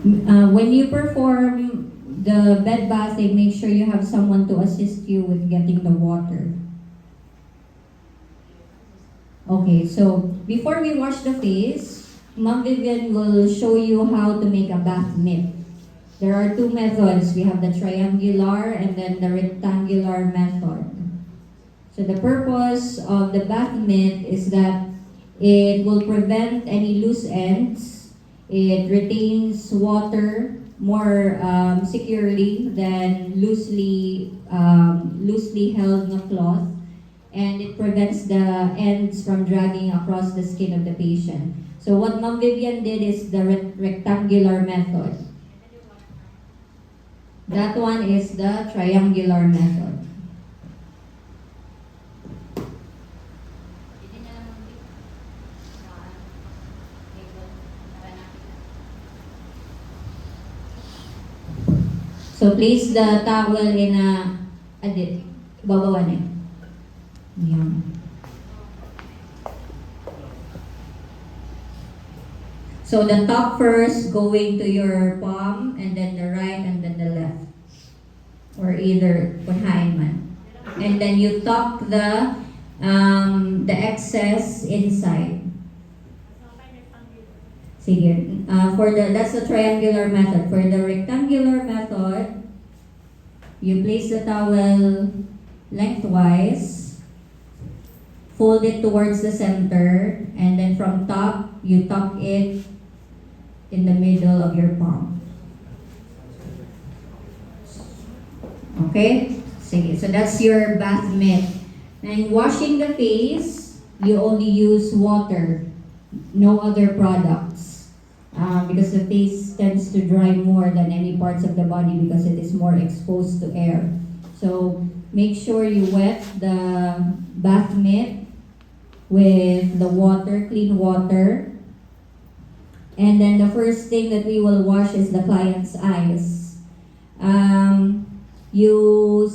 When you perform the bed bathing, make sure you have someone to assist you with getting the water. Okay, so before we wash the face, Ma'am Vivian will show you how to make a bath mitt. There are two methods. We have the triangular and then the rectangular method. So the purpose of the bath mitt is that it will prevent any loose ends. It retains water more securely than loosely held na cloth, and it prevents the ends from dragging across the skin of the patient. So what Ma'am Vivian did is the rectangular method. That one is the triangular method. So place the towel in a babawan eh. Yan. So the top first going to your palm, and then the right, and then the left. Or either kunhain man. And then you tuck the excess inside. Sige. That's the triangular method. For the rectangular method, you place the towel lengthwise, fold it towards the center, and then from top, you tuck it in the middle of your palm. Okay? Sige. So that's your bath mitt. And washing the face, you only use water, no other products. Because the face tends to dry more than any parts of the body because it is more exposed to air. So make sure you wet the bath mitt with the water, clean water. And then the first thing that we will wash is the client's eyes. You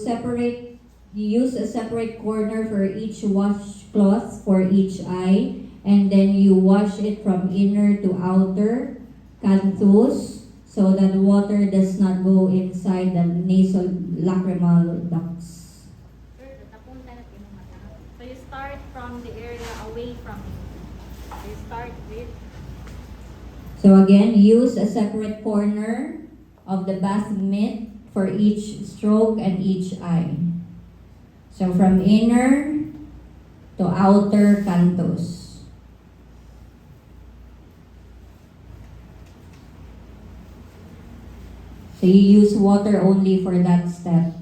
use a separate corner for each washcloth for each eye, and then you wash it from inner to outer canthus so that water does not go inside the nasal lacrimal ducts. So you start from the area away from it. You start with. So again, use a separate corner of the bath mitt for each stroke and each eye. So from inner to outer canthus. So you use water only for that step.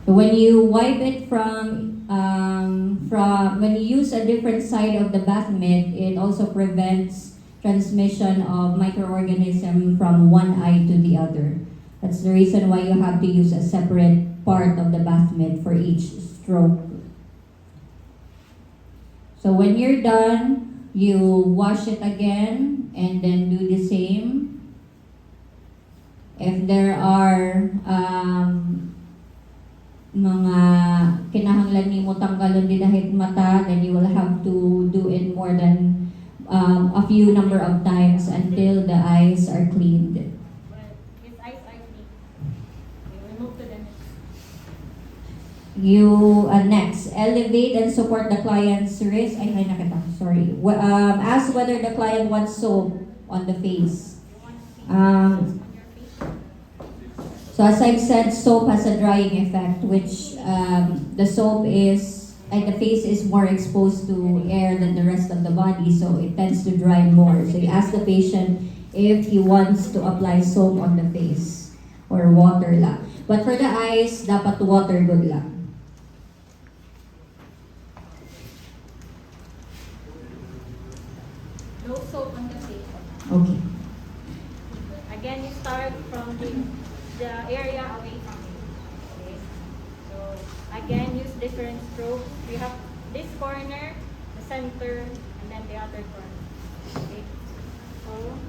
When you wipe it from when you use a different side of the bath mitt, it also prevents transmission of microorganism from one eye to the other. That's the reason why you have to use a separate part of the bath mitt for each stroke. So when you're done, you wash it again and then do the same. If there are mga kinahanglan nimo tanggalon din dahil mata, then you will have to do it more than a few number of times until the eyes are cleaned. Well, his eyes are clean. We will move to the next. You next, elevate and support the client's wrist. Ay nakita. Sorry. Ask whether the client wants soap on the face. So as I've said, soap has a drying effect, which the soap is, and the face is more exposed to air than the rest of the body, so it tends to dry more. So you ask the patient if he wants to apply soap on the face or water lang. But for the eyes, dapat water good lang. No soap on the face. Okay. Again, you start from the area away from it. Okay. So again, use different strokes. We have this corner, the center, and then the other corner. Okay. So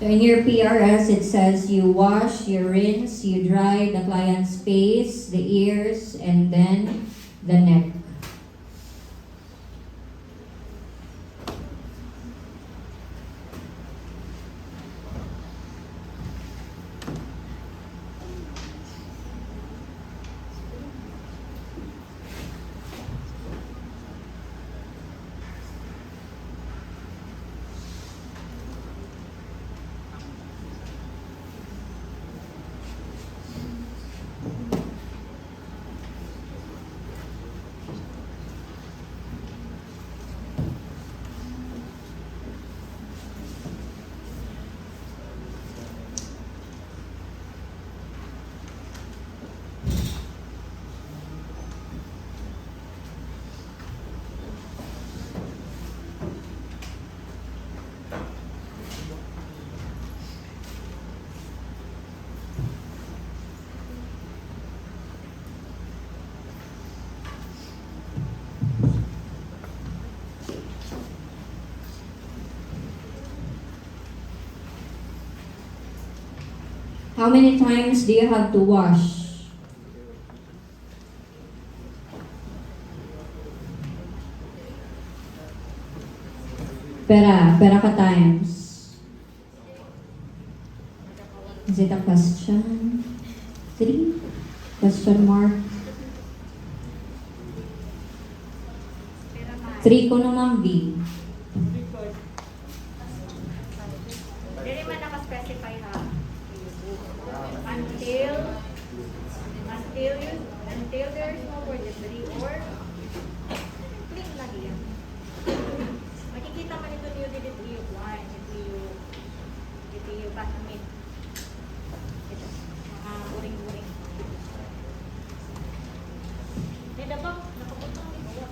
So in your PRS, it says you wash, you rinse, you dry the client's face, the ears, and then the neck. How many times do you have to wash? Pera ka times. Is it a question? 3? Question mark? 3 ko naman B. Dili man naka-specify ha. Until there is no more debris or clean lagi yan. Makikita man ito niyo dito yung wine, ito yung bathmate. Ito, mga uring-uring. Dito ba, nakaputong dito.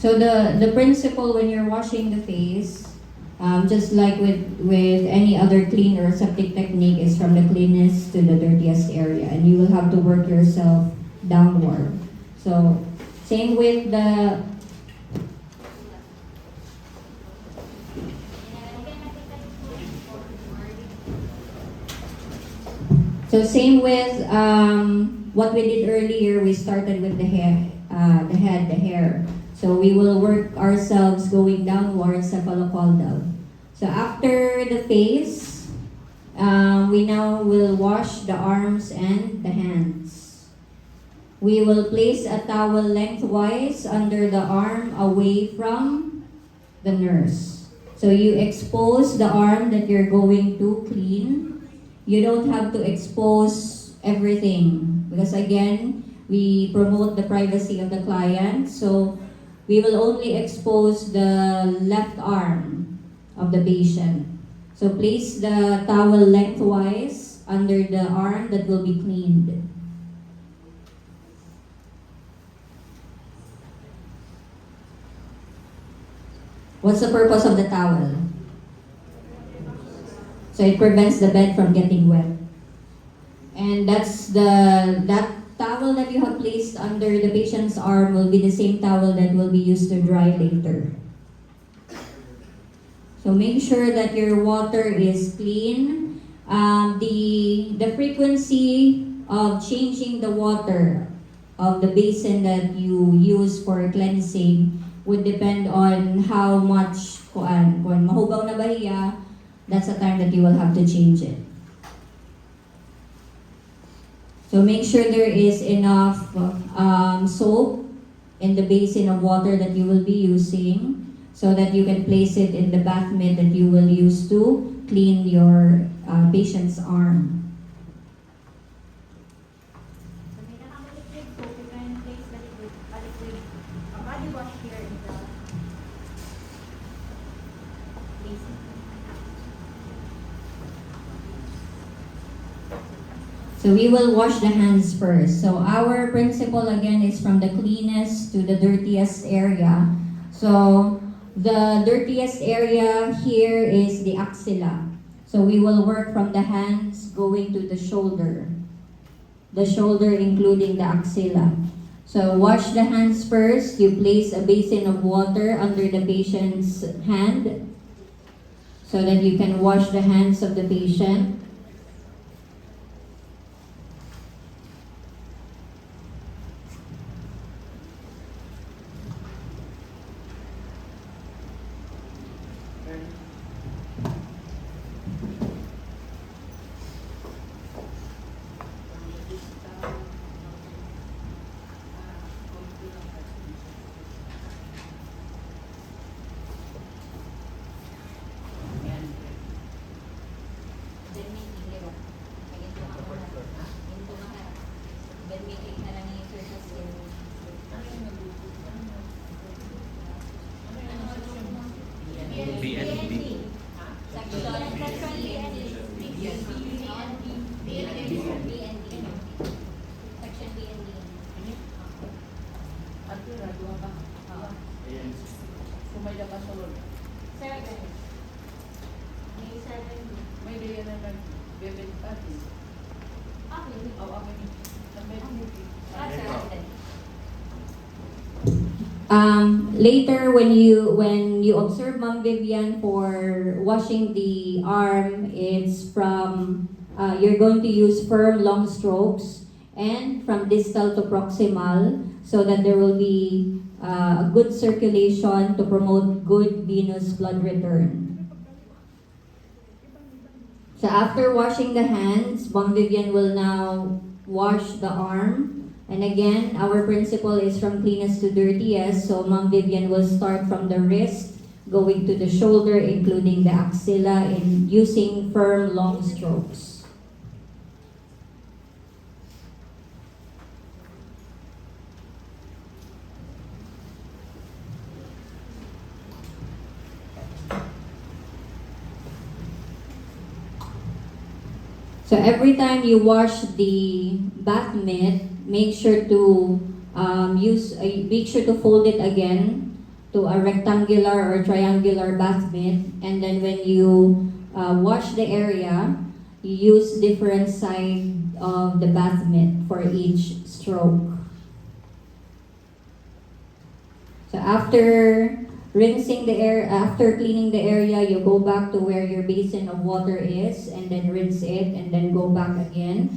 So the principle when you're washing the face, just like with any other clean or septic technique, is from the cleanest to the dirtiest area, and you will have to work yourself downward. So same with the what we did earlier. We started with the hair, the hair. So we will work ourselves going downwards cephalocaudal. So after the face, we now will wash the arms and the hands. We will place a towel lengthwise under the arm away from the nurse. So you expose the arm that you're going to clean. You don't have to expose everything because again, we promote the privacy of the client. So we will only expose the left arm of the patient. So place the towel lengthwise under the arm that will be cleaned. What's the purpose of the towel? So it prevents the bed from getting wet. And that towel that you have placed under the patient's arm will be the same towel that will be used to dry later. So make sure that your water is clean. The frequency of changing the water of the basin that you use for cleansing would depend on how much, kung mahugaw na bahiya, that's the time that you will have to change it. So make sure there is enough soap in the basin of water that you will be using so that you can place it in the bath mitt that you will use to clean your patient's arm. So may nakakaliquid soap, you can place the liquid, a body wash here in the basin. So we will wash the hands first. So our principle again is from the cleanest to the dirtiest area. So the dirtiest area here is the axilla. So we will work from the hands going to the shoulder. the shoulder, including the axilla. So wash the hands first. You place a basin of water under the patient's hand so that you can wash the hands of the patient. BNB. Later, when you observe Ma'am Vivian for washing the arm, it's from you're going to use firm long strokes and from distal to proximal so that there will be a good circulation to promote good venous blood return. So after washing the hands, Ma'am Vivian will now wash the arm. And again, our principle is from cleanest to dirtiest. So Ma'am Vivian will start from the wrist, going to the shoulder, including the axilla, in using firm long strokes. So every time you wash the bath mitt, make sure to make sure to fold it again to a rectangular or triangular bath mitt, and then when you wash the area, you use different side of the bath mitt for each stroke. So after after cleaning the area, you go back to where your basin of water is and then rinse it and then go back again.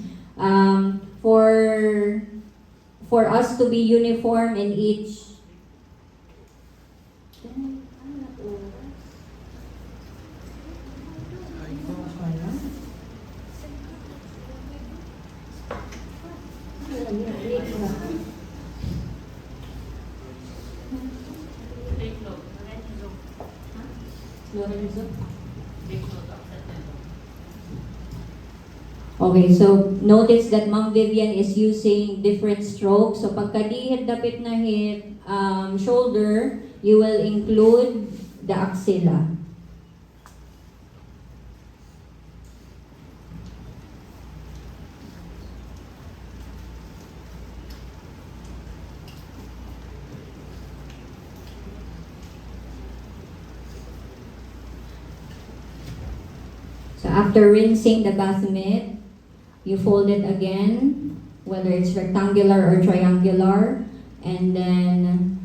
For us to be uniform in each Okay, so notice that Ma'am Vivian is using different strokes. So pagka di hit dapit na hit shoulder, you will include the axilla. So after rinsing the bath mitt, you fold it again, whether it's rectangular or triangular, and then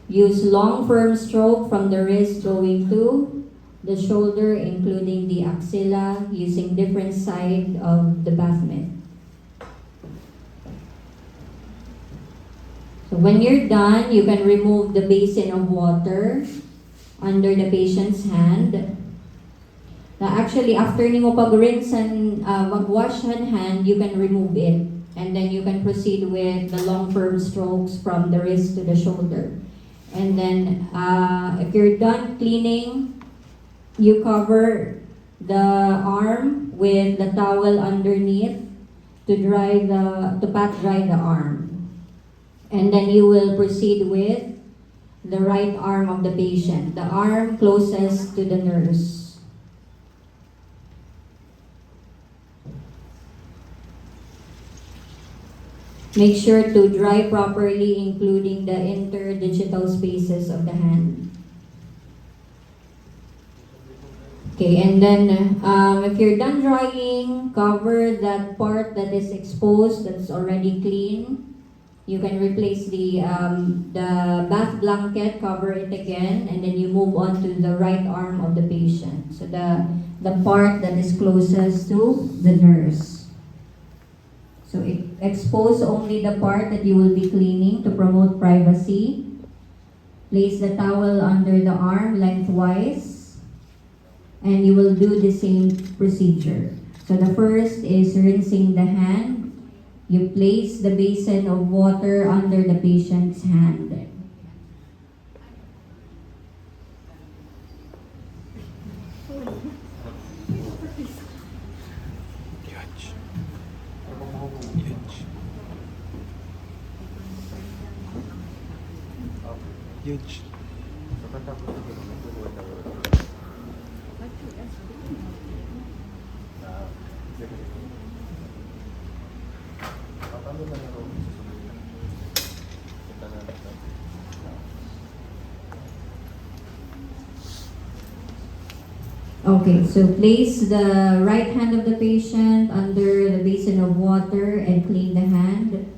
use long firm stroke from the wrist going to the shoulder, including the axilla, using different side of the bath mitt. So when you're done, you can remove the basin of water under the patient's hand. Actually, after nimo pag-rinse and mag-wash hand, you can remove it. And then you can proceed with the long firm strokes from the wrist to the shoulder. And then, if you're done cleaning, you cover the arm with the towel underneath to pat dry the arm. And then you will proceed with the right arm of the patient, the arm closest to the nurse. Make sure to dry properly, including the interdigital spaces of the hand. Okay, and then if you're done drying, cover that part that is exposed, that's already clean. You can replace the bath blanket, cover it again, and then you move on to the right arm of the patient. So the part that is closest to the nurse. So expose only the part that you will be cleaning to promote privacy. Place the towel under the arm lengthwise, and you will do the same procedure. So the first is rinsing the hand. You place the basin of water under the patient's hand. Huge. Okay, so place the right hand of the patient under the basin of water and clean the hand.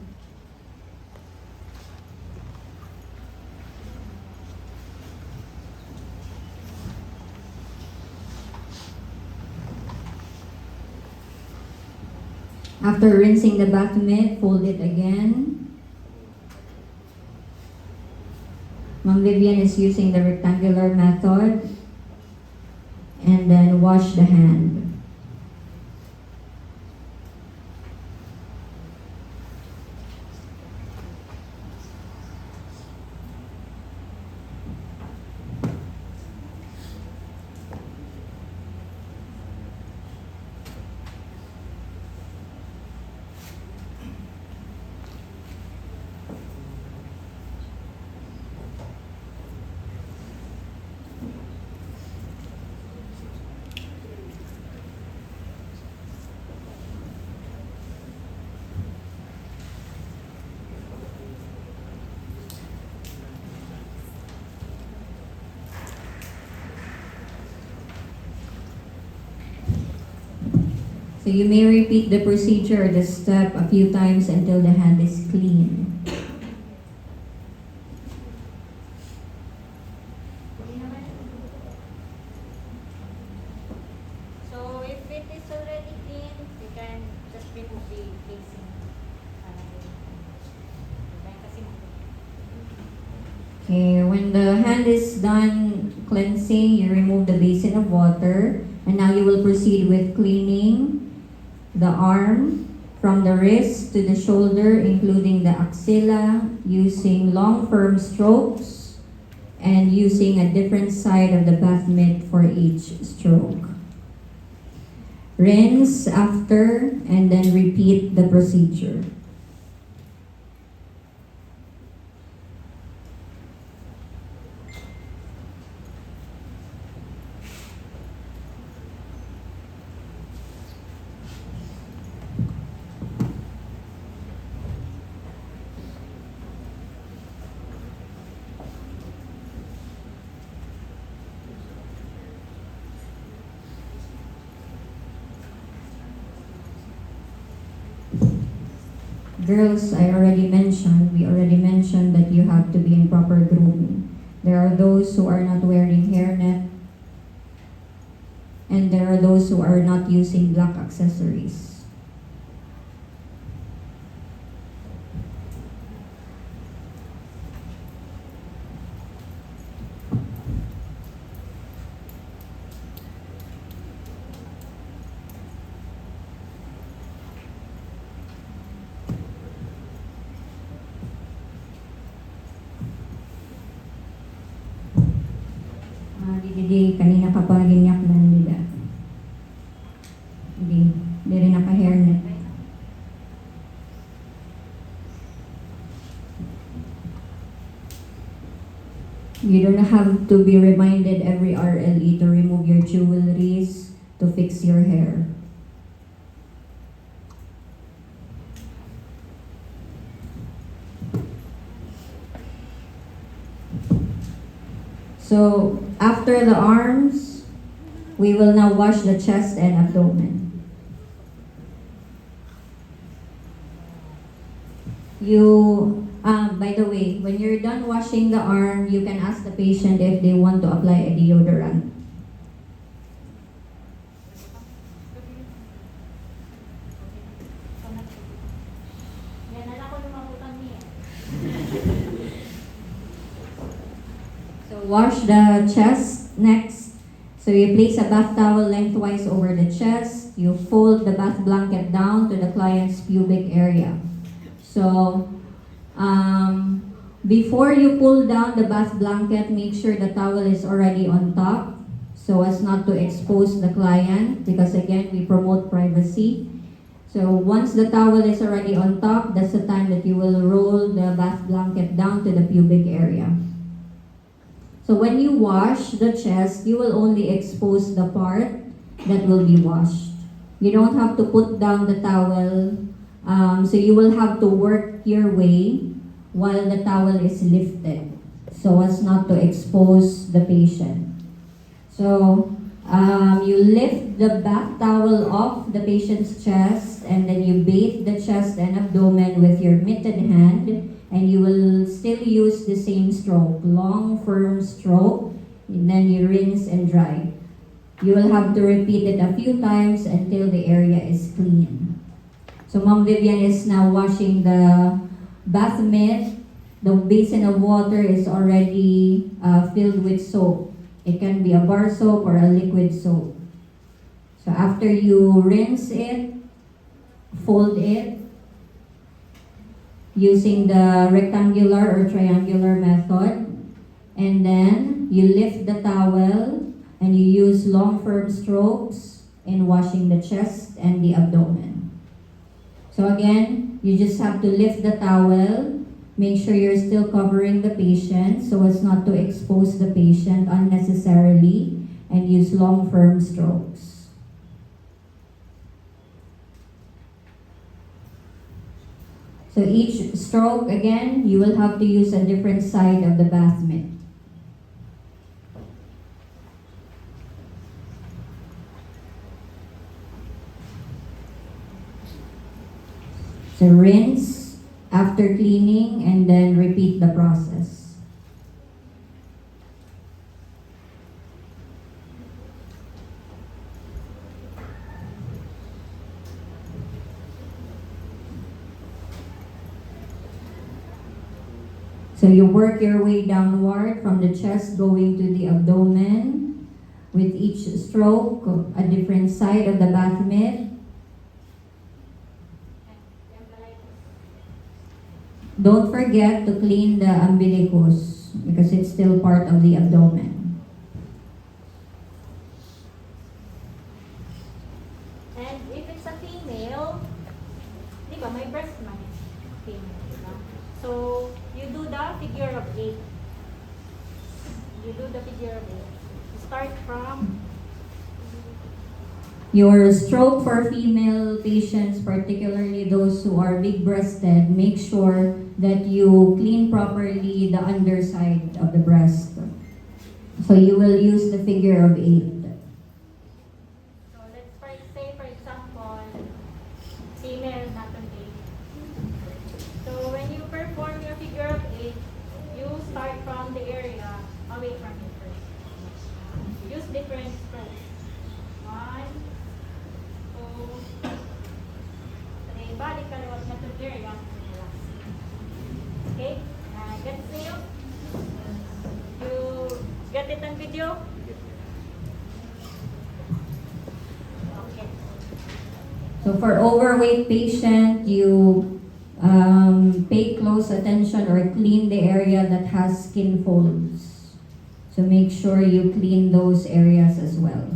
After rinsing the bath mitt, fold it again. Ma'am Vivian is using the rectangular method. And then wash the hand. So you may repeat the procedure or the step a few times until the hand is clean. So if it is already clean, you can just remove the casing. Okay, when the hand is done cleansing, you remove the basin of water. And now you will proceed with cleaning the arm from the wrist to the shoulder, including the axilla, using long firm strokes and using a different side of the bath mitt for each stroke. Rinse after and then repeat the procedure. Girls, we already mentioned that you have to be in proper grooming. There are those who are not wearing hairnet, and there are those who are not using black accessories. Hindi, kanina ka pa ginyak na nila. Hindi rin naka-hairnet. You don't have to be reminded every RLE to remove your jewelries, to fix your hair. So, after the arms, we will now wash the chest and abdomen. By the way, when you're done washing the arm, you can ask the patient if they want to apply a deodorant. Yan, alam ko lumabutan niya. So wash the chest next. So you place a bath towel lengthwise over the chest. You fold the bath blanket down to the client's pubic area. So before you pull down the bath blanket, make sure the towel is already on top so as not to expose the client, because again, we promote privacy. So once the towel is already on top, that's the time that you will roll the bath blanket down to the pubic area. So when you wash the chest, you will only expose the part that will be washed. You don't have to put down the towel, so you will have to work your way while the towel is lifted so as not to expose the patient. So you lift the bath towel off the patient's chest, and then you bathe the chest and abdomen with your mitted hand, and you will still use the same stroke, long firm stroke, and then you rinse and dry. You will have to repeat it a few times until the area is clean. So Ma'am Vivian is now washing the bath mitt. The basin of water is already filled with soap. It can be a bar soap or a liquid soap. So after you rinse it, fold it using the rectangular or triangular method, and then you lift the towel and you use long firm strokes in washing the chest and the abdomen. So again, you just have to lift the towel, make sure you're still covering the patient so as not to expose the patient unnecessarily, and use long firm strokes. So each stroke, again, you will have to use a different side of the bath mitt. So rinse after cleaning and then repeat the process. So you work your way downward from the chest going to the abdomen with each stroke a different side of the bath mitt. Don't forget to clean the umbilicus because it's still part of the abdomen. And if it's a female, di ba, may breast man. Female, di ba? So, you do the figure of 8. You do the figure of 8. You start from Your stroke for female patients, particularly those who are big-breasted, make sure that you clean properly the underside of the breast. So you will use the figure of 8. So let's say, for example, female Natalie. So when you perform your figure of 8, you start from the area away from it first. Use different strokes. 1, 2, 3. Balik ka lewat na to area. Okay? Gets you? You get it on video? Okay. So for overweight patient, you pay close attention or clean the area that has skin folds. So make sure you clean those areas as well.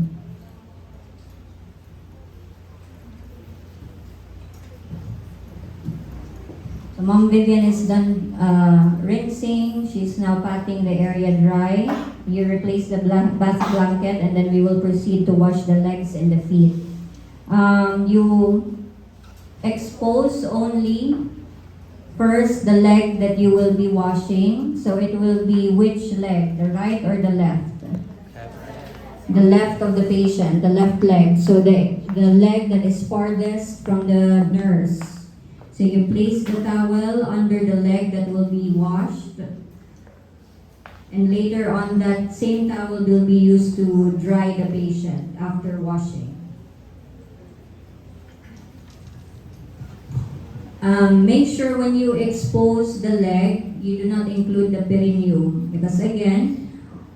So Mom Vivian is done rinsing. She's now patting the area dry. You replace the bath blanket, and then we will proceed to wash the legs and the feet. You expose only first the leg that you will be washing. So it will be which leg, the right or the left? the left of the patient, the left leg. So the leg that is farthest from the nurse. So you place the towel under the leg that will be washed. And later on, that same towel will be used to dry the patient after washing. Make sure when you expose the leg, you do not include the perineum because again,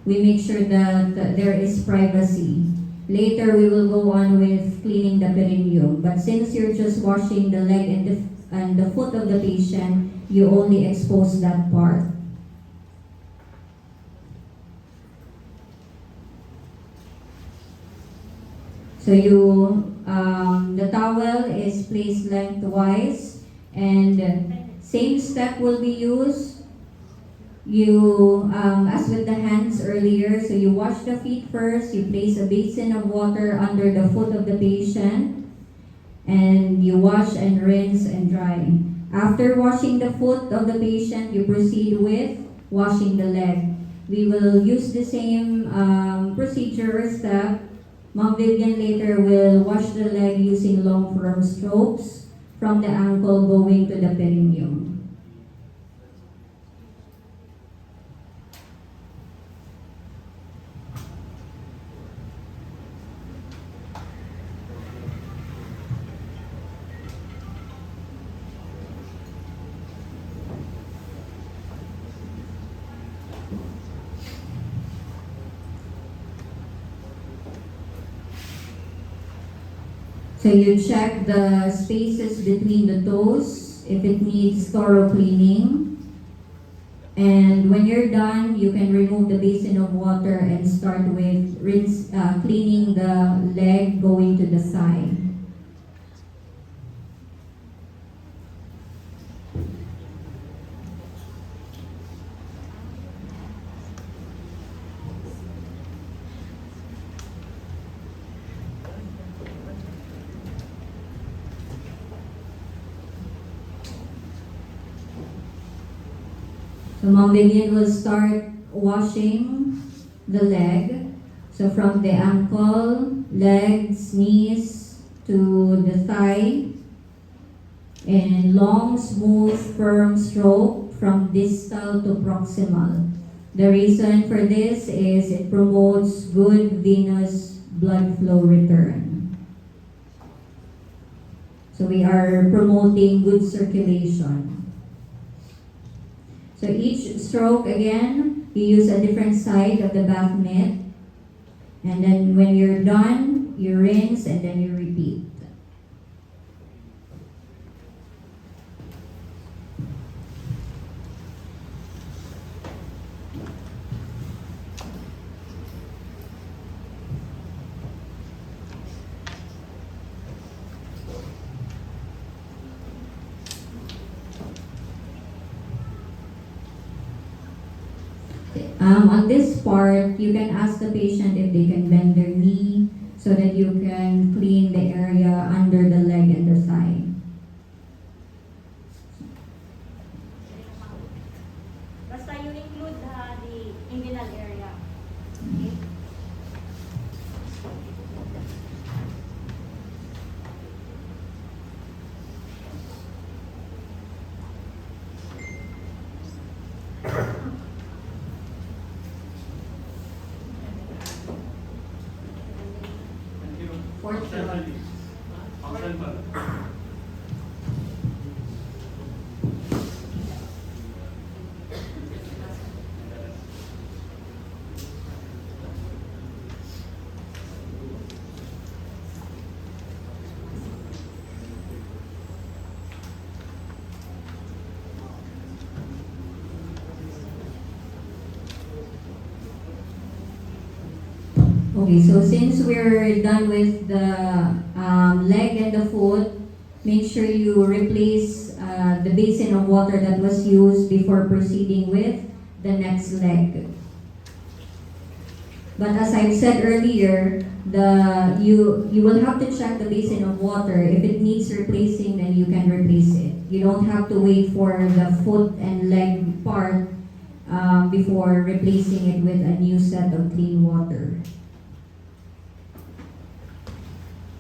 we make sure that there is privacy. Later, we will go on with cleaning the perineum. But since you're just washing the leg and the foot of the patient, you only expose that part. So the towel is placed lengthwise, and same step will be used. As with the hands earlier, so you wash the feet first, you place a basin of water under the foot of the patient, and you wash and rinse and dry. After washing the foot of the patient, you proceed with washing the leg. We will use the same procedure or step. Ma'am Vivian later will wash the leg using long firm strokes from the ankle going to the perineum. So you check the spaces between the toes if it needs thorough cleaning. And when you're done, you can remove the basin of water and start with cleaning the leg going to the thigh. So Ma'am Vivian will start washing the leg. So from the ankle, legs, knees to the thigh. And long, smooth, firm stroke from distal to proximal. The reason for this is it promotes good venous blood flow return. So we are promoting good circulation. So each stroke, again, you use a different side of the bath mitt. And then when you're done, you rinse and then you repeat. On this part, you can ask the patient if they can bend their knee so that you can clean the area under the leg and the thigh. Basta you include the inguinal area. Okay? Fourth stroke. Okay, so since we're done with the leg and the foot, make sure you replace the basin of water that was used before proceeding with the next leg. But as I've said earlier, you will have to check the basin of water. If it needs replacing, then you can replace it. You don't have to wait for the foot and leg part before replacing it with a new set of clean water.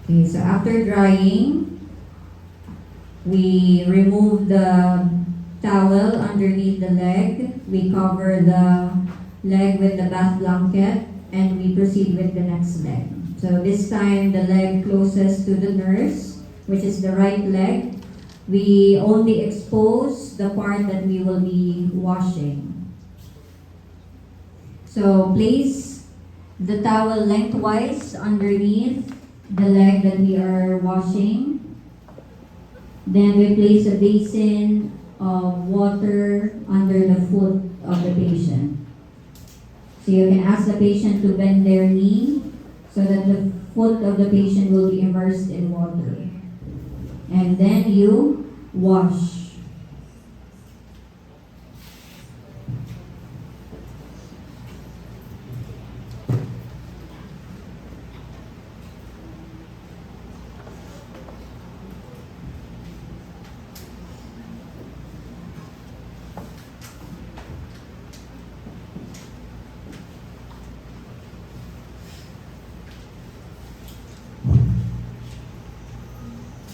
Okay, so after drying, we remove the towel underneath the leg. We cover the leg with the bath blanket and we proceed with the next leg. So this time the leg closest to the nurse, which is the right leg. We only expose the part that we will be washing. So place the towel lengthwise underneath the leg that we are washing. Then we place a basin of water under the foot of the patient. So you can ask the patient to bend their knee so that the foot of the patient will be immersed in water. And then you wash.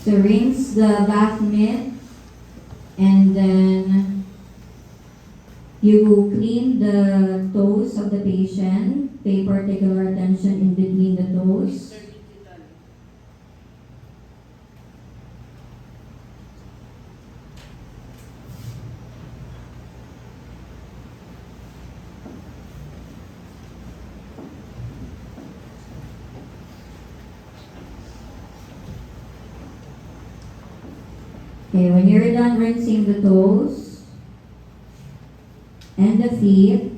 So rinse the bath mitt and then you clean the toes of the patient. Pay particular attention in between the toes. Okay, when you're done rinsing the toes and the feet,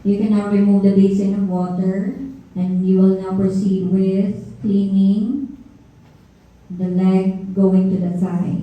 you can now remove the basin of water and you will now proceed with cleaning the leg going to the thigh.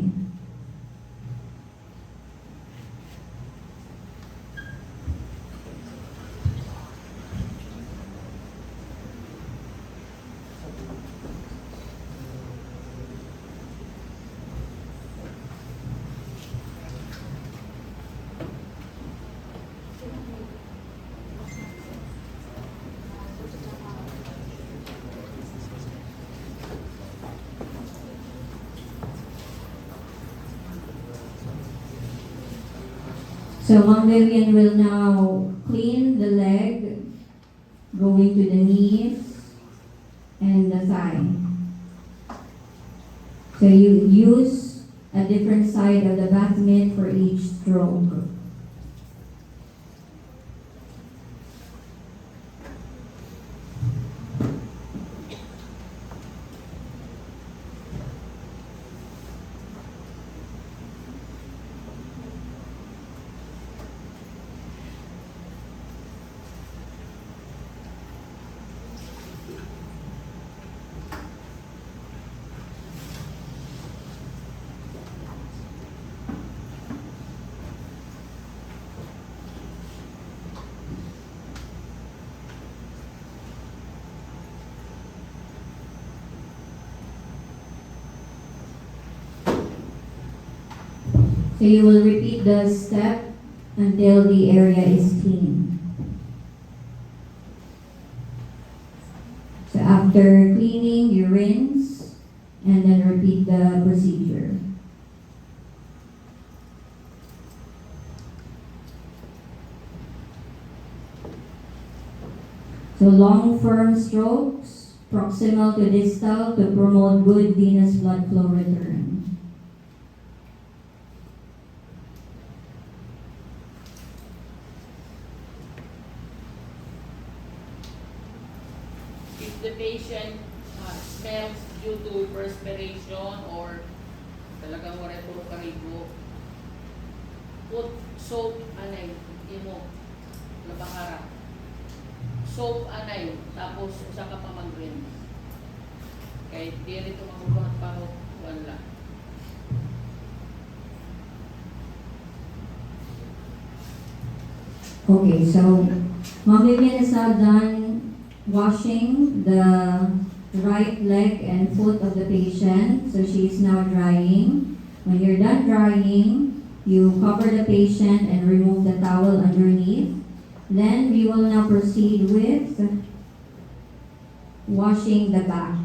So Ma'am Vivian will now clean the leg going to the knees and the thigh. So you use a different side of the bath mitt for each stroke. So you will repeat the step until the area is clean. So after cleaning, you rinse and then repeat the procedure. So long firm strokes, proximal to distal to promote good venous blood flow return. If the patient smells due to perspiration or talagang wala puro karibo, put soap anay, imo, labakara. Soap anay, tapos usa ka pa mag-rinse. Kahit di rito makukuha ng pahok, wala. Okay, so Ma'am Vivian is now done washing the right leg and foot of the patient. So she's now drying. When you're done drying, you cover the patient and remove the towel underneath. Then we will now proceed with washing the back.